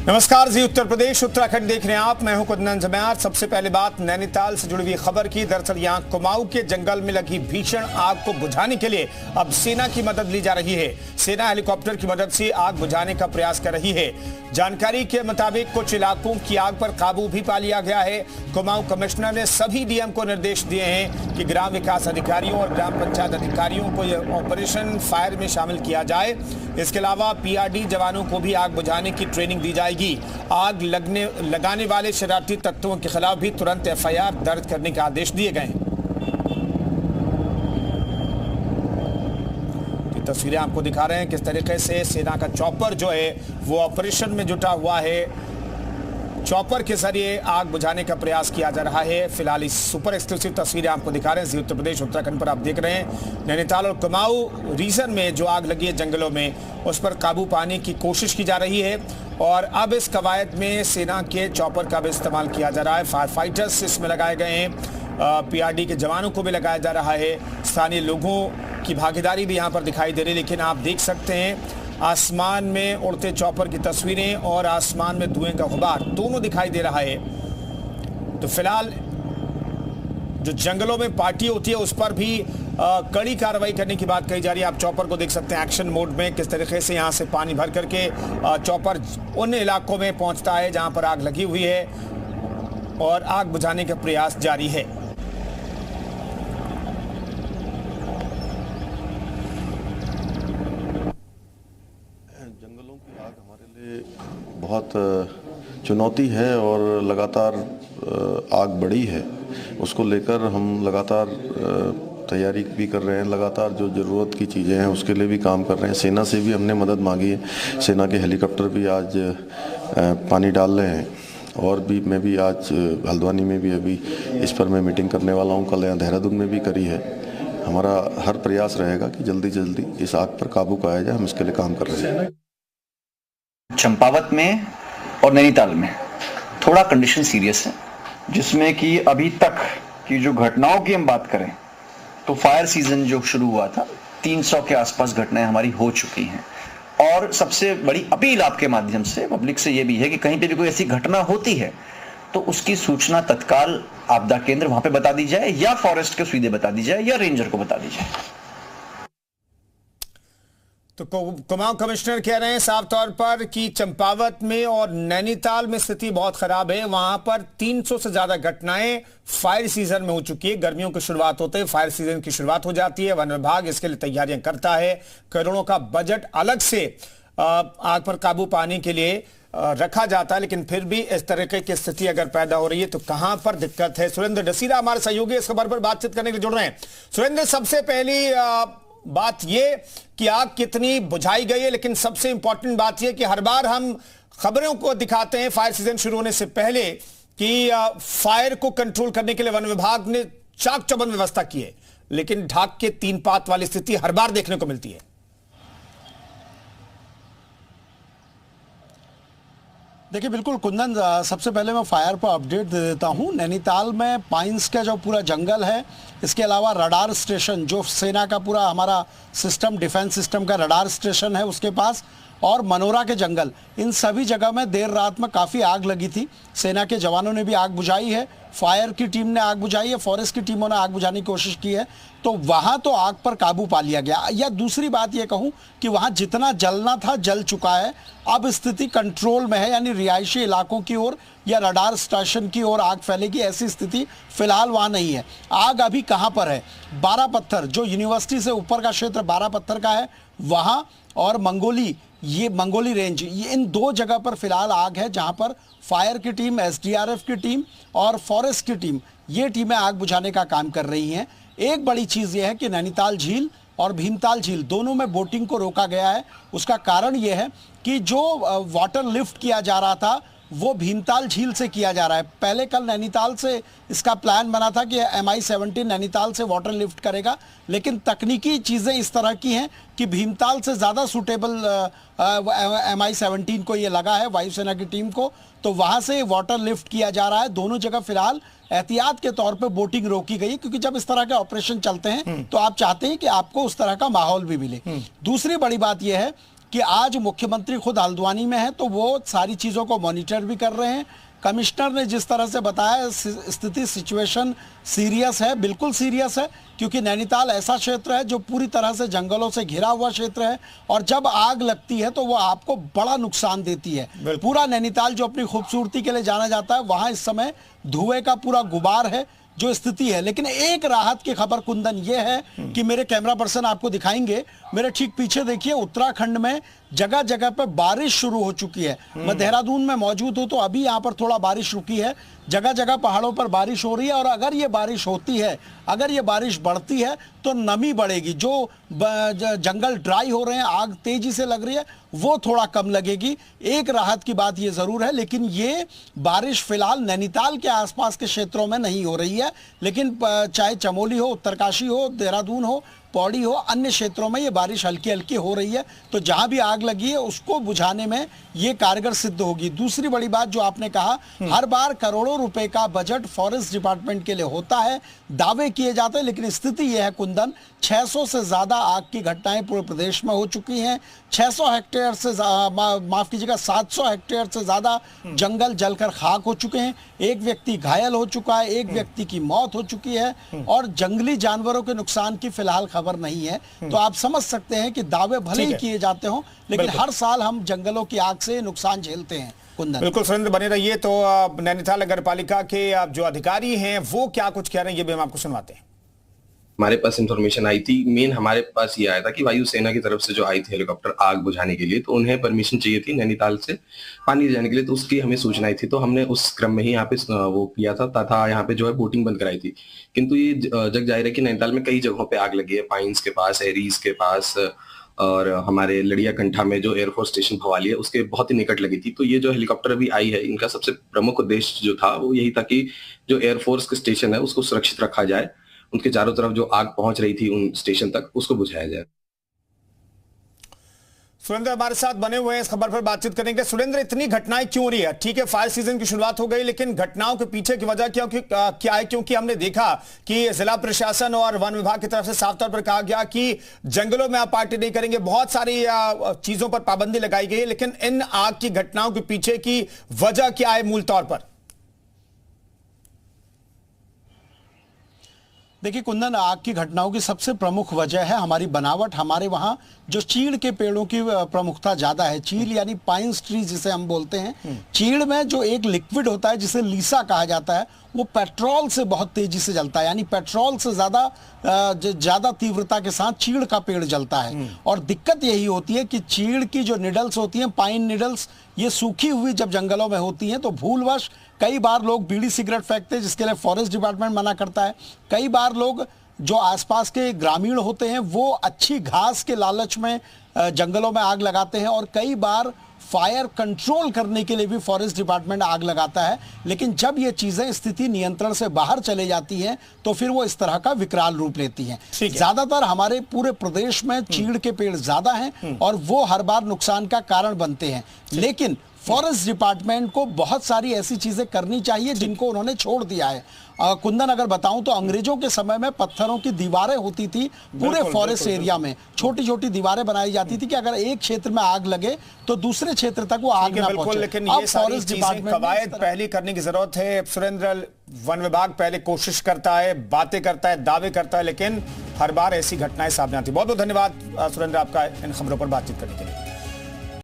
नमस्कार जी, उत्तर प्रदेश उत्तराखंड देख रहे हैं आप। मैं हूं कुंदन जमयार। सबसे पहले बात नैनीताल से जुड़ी हुई खबर की। दरअसल यहां कुमाऊं के जंगल में लगी भीषण आग को बुझाने के लिए अब सेना की मदद ली जा रही है। सेना हेलीकॉप्टर की मदद से आग बुझाने का प्रयास कर रही है। जानकारी के मुताबिक कुछ इलाकों की आग पर काबू भी पा लिया गया है। कुमाऊं कमिश्नर ने सभी डीएम को निर्देश दिए हैं कि ग्राम विकास अधिकारियों और ग्राम पंचायत अधिकारियों को यह ऑपरेशन फायर में शामिल किया जाए। इसके अलावा पीआरडी जवानों को भी आग बुझाने की ट्रेनिंग दी जाएगी। आग लगाने वाले शरारती तत्वों के खिलाफ भी तुरंत एफआईआर दर्ज करने के आदेश दिए गए हैं। तस्वीरें आपको दिखा रहे हैं किस तरीके से सेना का चॉपर जो है वो ऑपरेशन में जुटा हुआ है। चॉपर के जरिए आग बुझाने का प्रयास किया जा रहा है। फिलहाल इस सुपर एक्सक्लूसिव तस्वीरें आपको दिखा रहे हैं उत्तर प्रदेश उत्तराखंड पर। आप देख रहे हैं नैनीताल और कुमाऊं रीजन में जो आग लगी है जंगलों में, उस पर काबू पाने की कोशिश की जा रही है। और अब इस कवायद में सेना के चॉपर का भी इस्तेमाल किया जा रहा है। फायर फाइटर्स इसमें लगाए गए हैं, पीआरडी के जवानों को भी लगाया जा रहा है। स्थानीय लोगों की भागीदारी भी यहाँ पर दिखाई दे रही है। लेकिन आप देख सकते हैं आसमान में उड़ते चॉपर की तस्वीरें और आसमान में धुएं का गुबार दोनों दिखाई दे रहा है। तो फिलहाल जो जंगलों में पार्टी होती है उस पर भी कड़ी कार्रवाई करने की बात कही जा रही है। आप चॉपर को देख सकते हैं एक्शन मोड में किस तरीके से यहाँ से पानी भर करके चॉपर उन इलाकों में पहुंचता है जहां पर आग लगी हुई है और आग बुझाने का प्रयास जारी है। जंगलों की आग हमारे लिए बहुत चुनौती है और लगातार आग बढ़ी है। उसको लेकर हम लगातार तैयारी भी कर रहे हैं। लगातार जो ज़रूरत की चीज़ें हैं उसके लिए भी काम कर रहे हैं। सेना से भी हमने मदद मांगी है। सेना के हेलीकॉप्टर भी आज पानी डाल रहे हैं। और भी मैं भी आज हल्द्वानी में भी अभी इस पर मैं मीटिंग करने वाला हूँ। कल यहाँ देहरादून में भी करी है। हमारा हर प्रयास रहेगा कि जल्दी जल्दी इस आग पर काबू पाया जाए। हम इसके लिए काम कर रहे हैं। चंपावत में और नैनीताल में थोड़ा कंडीशन सीरियस है, जिसमें कि अभी तक की जो घटनाओं की हम बात करें तो फायर सीजन जो शुरू हुआ था 300 के आसपास घटनाएं हमारी हो चुकी हैं। और सबसे बड़ी अपील आपके माध्यम से पब्लिक से ये भी है कि कहीं पे भी कोई ऐसी घटना होती है तो उसकी सूचना तत्काल आपदा केंद्र वहां पे बता दी जाए, या फॉरेस्ट के सीधे बता दी जाए, या रेंजर को बता दी जाए। तो कुमाऊं कमिश्नर कह रहे हैं साफ तौर पर कि चंपावत में और नैनीताल में स्थिति बहुत खराब है। वहां पर 300 से ज्यादा घटनाएं फायर सीजन में हो चुकी है। गर्मियों की शुरुआत होते ही फायर सीजन की शुरुआत हो जाती है। वन विभाग इसके लिए तैयारियां करता है। करोड़ों का बजट अलग से आग पर काबू पाने के लिए रखा जाता है। लेकिन फिर भी इस तरीके की स्थिति अगर पैदा हो रही है तो कहां पर दिक्कत है। सुरेंद्र डसीरा हमारे सहयोगी इस खबर पर बातचीत करने के लिए जुड़ रहे हैं। सुरेंद्र, सबसे पहली बात यह कि आग कितनी बुझाई गई है, लेकिन सबसे इंपॉर्टेंट बात यह कि हर बार हम खबरों को दिखाते हैं फायर सीजन शुरू होने से पहले कि फायर को कंट्रोल करने के लिए वन विभाग ने चाक चौबंद व्यवस्था की है, लेकिन ढाक के तीन पात वाली स्थिति हर बार देखने को मिलती है। देखिए बिल्कुल कुंदन, सबसे पहले मैं फायर पर अपडेट दे देता हूं। नैनीताल में पाइन्स का जो पूरा जंगल है, इसके अलावा रडार स्टेशन जो सेना का पूरा हमारा सिस्टम, डिफेंस सिस्टम का रडार स्टेशन है उसके पास, और मनोरा के जंगल, इन सभी जगह में देर रात में काफ़ी आग लगी थी। सेना के जवानों ने भी आग बुझाई है, फायर की टीम ने आग बुझाई है, फॉरेस्ट की टीमों ने आग बुझाने की कोशिश की है। तो वहाँ तो आग पर काबू पा लिया गया। या दूसरी बात ये कहूँ कि वहाँ जितना जलना था जल चुका है। अब स्थिति कंट्रोल में है, यानी रिहायशी इलाकों की ओर या रडार स्टेशन की ओर आग फैलेगी ऐसी स्थिति फिलहाल वहाँ नहीं है। आग अभी कहाँ पर है? 12 पत्थर, जो यूनिवर्सिटी से ऊपर का क्षेत्र 12 पत्थर का है वहाँ, और मंगोली रेंज, ये इन दो जगह पर फिलहाल आग है, जहां पर फायर की टीम, एसडीआरएफ की टीम और फॉरेस्ट की टीम, ये टीमें आग बुझाने का काम कर रही हैं। एक बड़ी चीज़ ये है कि नैनीताल झील और भीमताल झील दोनों में बोटिंग को रोका गया है। उसका कारण ये है कि जो वाटर लिफ्ट किया जा रहा था वो भीमताल झील से किया जा रहा है। पहले कल नैनीताल से इसका प्लान बना था कि MI-17 नैनीताल से वाटर लिफ्ट करेगा, लेकिन तकनीकी चीज़ें इस तरह की हैं कि भीमताल से ज़्यादा सूटेबल MI-17 को ये लगा है, वायुसेना की टीम को। तो वहाँ से वाटर लिफ्ट किया जा रहा है। दोनों जगह फिलहाल एहतियात के तौर पे बोटिंग रोकी गई, क्योंकि जब इस तरह के ऑपरेशन चलते हैं तो आप चाहते हैं कि आपको उस तरह का माहौल भी मिले। दूसरी बड़ी बात यह है कि आज मुख्यमंत्री खुद हल्द्वानी में है, तो वो सारी चीज़ों को मॉनिटर भी कर रहे हैं। कमिश्नर ने जिस तरह से बताया स्थिति सिचुएशन सीरियस है, बिल्कुल सीरियस है, क्योंकि नैनीताल ऐसा क्षेत्र है जो पूरी तरह से जंगलों से घिरा हुआ क्षेत्र है और जब आग लगती है तो वो आपको बड़ा नुकसान देती है। पूरा नैनीताल जो अपनी खूबसूरती के लिए जाना जाता है, वहाँ इस समय धुएं का पूरा गुबार है जो स्थिति है। लेकिन एक राहत की खबर कुंदन ये है कि मेरे कैमरा पर्सन आपको दिखाएंगे, मेरे ठीक पीछे देखिए उत्तराखंड में जगह जगह पर बारिश शुरू हो चुकी है। मैं देहरादून में मौजूद हूं तो अभी यहां पर थोड़ा बारिश रुकी है, जगह जगह पहाड़ों पर बारिश हो रही है और अगर ये बारिश होती है, अगर ये बारिश बढ़ती है तो नमी बढ़ेगी। जो जंगल ड्राई हो रहे हैं, आग तेजी से लग रही है, वो थोड़ा कम लगेगी। एक राहत की बात ये जरूर है, लेकिन ये बारिश फिलहाल नैनीताल के आसपास के क्षेत्रों में नहीं हो रही है, लेकिन चाहे चमोली हो, उत्तरकाशी हो, देहरादून हो, पौड़ी हो, अन्य क्षेत्रों में ये बारिश हल्की हल्की हो रही है। तो जहां भी आग लगी है उसको बुझाने में ये कारगर सिद्ध होगी। दूसरी बड़ी बात जो आपने कहा, हर बार करोड़ों रुपए का बजट फॉरेस्ट डिपार्टमेंट के लिए होता है, दावे किए जाते हैं, लेकिन स्थिति यह है कुंदन, 600 से ज्यादा आग की घटनाएं पूरे प्रदेश में हो चुकी हैं। 600 हेक्टेयर से माफ कीजिएगा 700 हेक्टेयर से ज्यादा जंगल जलकर खाक हो चुके हैं। एक व्यक्ति घायल हो चुका है, एक व्यक्ति की मौत हो चुकी है और जंगली जानवरों के नुकसान की फिलहाल खबर नहीं है। तो आप समझ सकते हैं कि दावे भले ही किए जाते हों, लेकिन हर साल हम जंगलों की आग से नुकसान झेलते हैं। बिल्कुल सुरेंद्र, बने रहिए। तो नैनीताल नगर पालिका के जो अधिकारी हैं वो क्या कुछ कह रहे हैं ये भी हम आपको सुनवाते हैं। हमारे पास इंफॉर्मेशन आई थी, मेन हमारे पास ये आया था कि वायुसेना की तरफ से जो आई थी हेलीकॉप्टर आग बुझाने के लिए, तो उन्हें परमिशन चाहिए थी नैनीताल से पानी जाने के लिए, तो उसकी हमें सूचना आई थी। तो हमने उस क्रम में ही यहाँ पे वो किया था तथा यहाँ पे जो है बोटिंग बंद कराई थी। किंतु ये जग जाहिर है कि नैनीताल में कई जगहों पे आग लगी है, पाइन्स के पास, एरीज के पास और हमारे लड़िया कंठा में जो एयरफोर्स स्टेशन भवाली है उसके बहुत ही निकट लगी थी। तो ये जो हेलीकॉप्टर अभी आई है, इनका सबसे प्रमुख उद्देश्य जो था वो यही था कि जो एयरफोर्स का स्टेशन है उसको सुरक्षित रखा जाए, उनके चारों तरफ जो आग पहुंच रही थी उन स्टेशन तक उसको बुझाया जाए। सुरेंद्र हमारे साथ बने हुए हैं, इस खबर पर बातचीत करेंगे। सुरेंद्र, इतनी घटनाएं क्यों हो रही है? ठीक है, फायर सीजन की शुरुआत हो गई, लेकिन घटनाओं के पीछे की वजह क्या है? क्योंकि हमने देखा कि जिला प्रशासन और वन विभाग की तरफ से साफ तौर पर कहा गया कि जंगलों में आप पार्टी नहीं करेंगे, बहुत सारी चीजों पर पाबंदी लगाई गई है, लेकिन इन आग की घटनाओं के पीछे की वजह क्या है मूल तौर पर? देखिए कुंदन, आग की घटनाओं की सबसे प्रमुख वजह है हमारी बनावट। हमारे वहाँ जो चीड़ के पेड़ों की प्रमुखता ज्यादा है। चीड़ यानी पाइन्स ट्री जिसे हम बोलते हैं। चीड़ में जो एक लिक्विड होता है जिसे लीसा कहा जाता है, वो पेट्रोल से बहुत तेजी से जलता है, यानी पेट्रोल से ज्यादा तीव्रता के साथ चीड़ का पेड़ जलता है। और दिक्कत यही होती है कि चीड़ की जो निडल्स होती हैं, पाइन निडल्स, ये सूखी हुई जब जंगलों में होती हैं तो भूलवश कई बार लोग बीड़ी सिगरेट फेंकते हैं, जिसके लिए फॉरेस्ट डिपार्टमेंट मना करता है। कई बार लोग जो आसपास के ग्रामीण होते हैं वो अच्छी घास के लालच में जंगलों में आग लगाते हैं, और कई बार फायर कंट्रोल करने के लिए भी फॉरेस्ट डिपार्टमेंट आग लगाता है। लेकिन जब ये चीजें स्थिति नियंत्रण से बाहर चले जाती हैं तो फिर वो इस तरह का विकराल रूप लेती हैं। ज्यादातर हमारे पूरे प्रदेश में चीड़ के पेड़ ज्यादा हैं और वो हर बार नुकसान का कारण बनते हैं। लेकिन फॉरेस्ट डिपार्टमेंट को बहुत सारी ऐसी चीजें करनी चाहिए जिनको उन्होंने छोड़ दिया है। कुंदन, अगर बताऊं तो अंग्रेजों के समय में पत्थरों की दीवारें होती थी पूरे फॉरेस्ट एरिया में, छोटी छोटी दीवारें बनाई जाती थी कि अगर एक क्षेत्र में आग लगे तो दूसरे क्षेत्र तक वो आग ना पहुंचे। लेकिन ये सारी चीजें कवायद पहले करने की जरूरत है। सुरेंद्र, वन विभाग पहले कोशिश करता है, बातें करता है, दावे करता है, लेकिन हर बार ऐसी घटनाएं सामने आती। बहुत बहुत धन्यवाद सुरेंद्र आपका इन खबरों पर बातचीत करने के लिए।